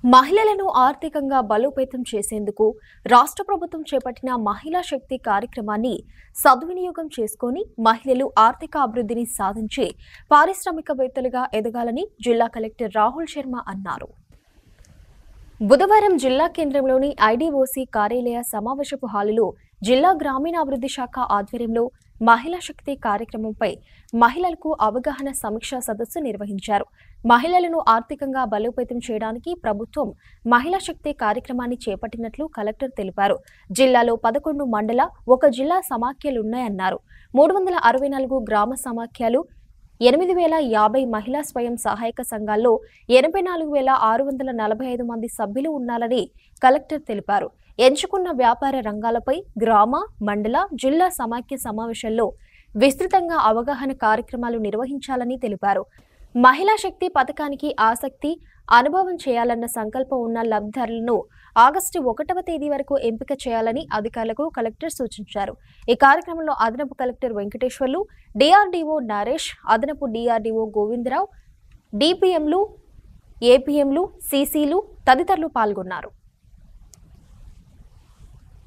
మహిళలను ఆర్థికంగా బలోపేతం చేసేందుకు రాష్ట్ర ప్రభుత్వం చేపట్టిన మహిళా శక్తి కార్యక్రమాన్ని సద్వినియోగం చేసుకుని మహిళలు ఆర్థిక అభివృద్ధిని సాధించి పారిశ్రామికవేత్తలుగా ఎదగాలని జిల్లా కలెక్టర్ రాహుల్ శర్మ అన్నారు. బుధవారం జిల్లా కేంద్రంలోని ఐడీఓసీ కార్యాలయ సమావేశపు హాలులో జిల్లా గ్రామీణాభివృద్ధి శాఖ ఆధ్వర్యంలో మహిళా శక్తి కార్యక్రమంపై మహిళలకు అవగాహన సమీక్షా సదస్సు నిర్వహించారు. మహిళలను ఆర్థికంగా బలోపేతం చేయడానికి ప్రభుత్వం మహిళా శక్తి కార్యక్రమాన్ని చేపట్టినట్లు కలెక్టర్ తెలిపారు. జిల్లాలో 11 మండల, 1 జిల్లా సమాఖ్యలున్నాయన్నారు. 364 గ్రామ సమాఖ్యలు, 8,050 మహిళా స్వయం సహాయక సంఘాల్లో 84,645 మంది సభ్యులు ఉన్నారని కలెక్టర్ తెలిపారు. ఎంచుకున్న వ్యాపార రంగాలపై గ్రామ, మండల, జిల్లా సమాఖ్య సమావేశాల్లో విస్తృతంగా అవగాహన కార్యక్రమాలు నిర్వహించాలని తెలిపారు. మహిళా శక్తి పథకానికి ఆసక్తి, అనుభవం చేయాలన్న సంకల్పం ఉన్న లబ్ధిదారులను ఆగస్టు 1వ తేదీ వరకు ఎంపిక చేయాలని అధికారులకు కలెక్టర్ సూచించారు. ఈ కార్యక్రమంలో అదనపు కలెక్టర్ వెంకటేశ్వర్లు, డిఆర్డీఓ నరేష్, అదనపు డిఆర్డీఓ గోవిందరావు, డిపిఎంలు, ఏపీఎంలు, సీసీలు తదితరులు పాల్గొన్నారు.